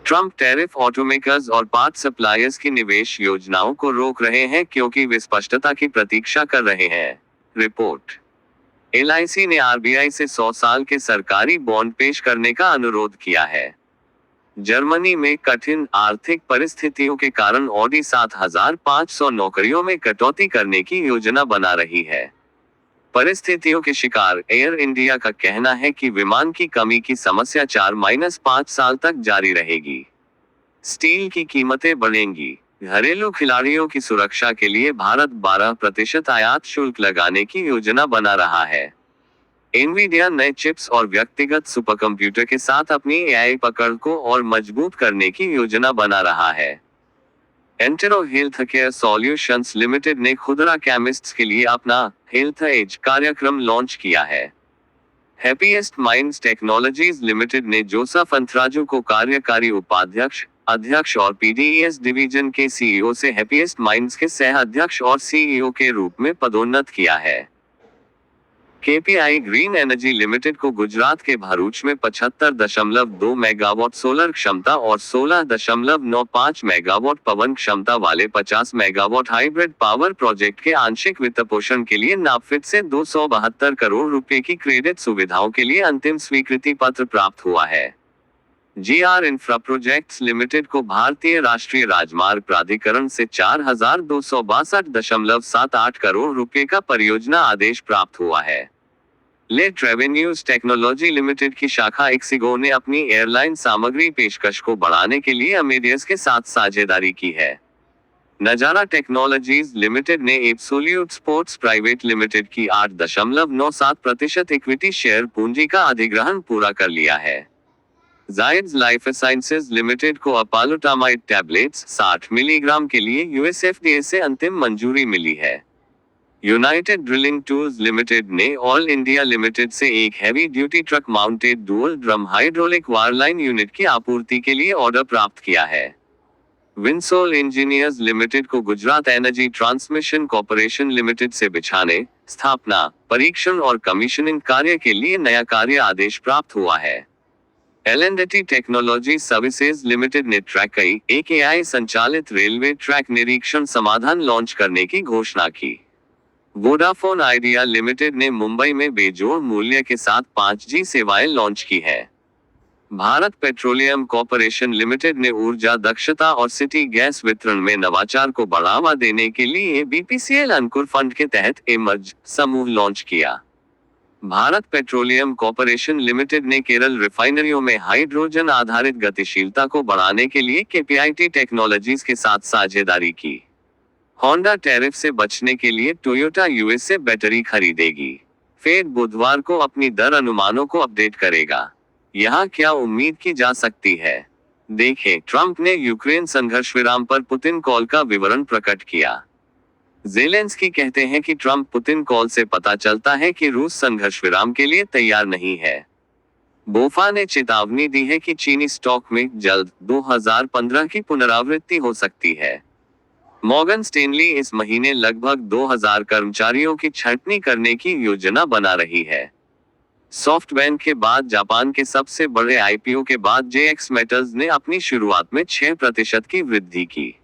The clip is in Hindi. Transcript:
ट्रम्प टैरिफ ऑटोमेकर्स और पार्ट सप्लायर्स की निवेश योजनाओं को रोक रहे हैं क्योंकि वे स्पष्टता की प्रतीक्षा कर रहे हैं। रिपोर्ट। एलआईसी ने आरबीआई से 100 साल के सरकारी बॉन्ड पेश करने का अनुरोध किया है। जर्मनी में कठिन आर्थिक परिस्थितियों के कारण ऑडी 7,500 नौकरियों में कटौती करने की योजना बना रही है। परिस्थितियों के शिकार एयर इंडिया का कहना है कि विमान की कमी की समस्या 4-5 साल तक जारी रहेगी। स्टील की कीमतें बढ़ेंगी। घरेलू खिलाड़ियों की सुरक्षा के लिए भारत 12% आयात शुल्क लगाने की योजना बना रहा है। एनवीडिया नए चिप्स और व्यक्तिगत सुपरकंप्यूटर के साथ अपनी एआई पकड़ को और मजबूत करने की योजना बना रहा है। Entero health care solutions limited ने खुदरा केमिस्ट्स के लिए अपना हेल्थ एज कार्यक्रम लॉन्च किया है। हैप्पीएस्ट माइंड्स टेक्नोलॉजीज लिमिटेड ने जोसेफ अंथराजू को कार्यकारी उपाध्यक्ष, अध्यक्ष और पीडीईएस डिवीजन के सीईओ से हैप्पीएस्ट माइंड्स के सह अध्यक्ष और सीईओ के रूप में पदोन्नत किया है। केपीआई ग्रीन एनर्जी लिमिटेड को गुजरात के भरूच में 75.2 मेगावाट सोलर क्षमता और 16.95 मेगावाट पवन क्षमता वाले 50 मेगावाट हाइब्रिड पावर प्रोजेक्ट के आंशिक वित्तपोषण के लिए नाफेड से 272 करोड़ रुपए की क्रेडिट सुविधाओं के लिए अंतिम स्वीकृति पत्र प्राप्त हुआ है। जीआर इंफ्रा प्रोजेक्ट्स लिमिटेड को भारतीय राष्ट्रीय राजमार्ग प्राधिकरण से 4,262.78 करोड़ रुपए का परियोजना आदेश प्राप्त हुआ है। लेट रेवेन्यूज टेक्नोलॉजी लिमिटेड की शाखा एक्सिगो ने अपनी एयरलाइन सामग्री पेशकश को बढ़ाने के लिए अमेडियस के साथ साझेदारी की है। नजारा टेक्नोलॉजीज लिमिटेड ने एब्सोल्यूट स्पोर्ट्स प्राइवेट लिमिटेड की 8.97% इक्विटी शेयर पूंजी का अधिग्रहण पूरा कर लिया है। जायड्स लाइफ साइंसेज लिमिटेड को अपालोटामाइड टैबलेट्स 60 मिलीग्राम के लिए यूएसएफडीए से अंतिम मंजूरी मिली है। यूनाइटेड ड्रिलिंग टूल्स लिमिटेड ने ऑल इंडिया लिमिटेड से एक heavy duty truck mounted dual drum hydraulic wireline unit की आपूर्ति के लिए ऑर्डर प्राप्त किया है। विंसोल इंजीनियर्स लिमिटेड को Gujarat energy transmission corporation limited से बिछाने, स्थापना, परीक्षण और कमीशनिंग कार्य के लिए नया कार्य आदेश प्राप्त हुआ है। एल&टी टेक्नोलॉजी सर्विसेज लिमिटेड ने ट्रैकई, एक एआई संचालित रेलवे ट्रैक निरीक्षण समाधान लॉन्च करने की घोषणा की। वोडाफोन आइडिया लिमिटेड ने मुंबई में बेजोड़ मूल्य के साथ 5G सेवाएं लॉन्च की है। भारत पेट्रोलियम कॉर्पोरेशन लिमिटेड ने ऊर्जा दक्षता और सिटी गैस वितरण में नवाचार को बढ़ावा देने के लिए बीपीसीएल अंकुर फंड के तहत एमर्ज समूह लॉन्च किया। भारत पेट्रोलियम कॉर्पोरेशन लिमिटेड ने केरल रिफाइनरियों में हाइड्रोजन आधारित गतिशीलता को बढ़ाने के लिए केपीआईटी टेक्नोलॉजीज के साथ साझेदारी की। होंडा टैरिफ से बचने के लिए टोयोटा यूएस से बैटरी खरीदेगी। फेड बुधवार को अपनी दर अनुमानों को अपडेट करेगा। यहाँ क्या उम्मीद की जा सकती है? देखें, ट्रंप ने यूक्रेन संघर्ष विराम पर पुतिन कॉल का विवरण प्रकट किया। ज़ेलेंस्की कहते हैं कि ट्रंप पुतिन कॉल से पता चलता है कि रूस संघर्ष विराम के लिए तैयार नहीं है। बोफा ने चेतावनी दी है कि चीनी स्टॉक में जल्द 2015 की पुनरावृत्ति हो सकती है। मॉर्गन स्टैनली इस महीने लगभग 2,000 कर्मचारियों की छंटनी करने की योजना बना रही है। सॉफ्टबैंक के बाद जापान के सबसे बड़े आईपीओ के बाद जेएक्स मेटल्स ने अपनी शुरुआत में 6% की वृद्धि की।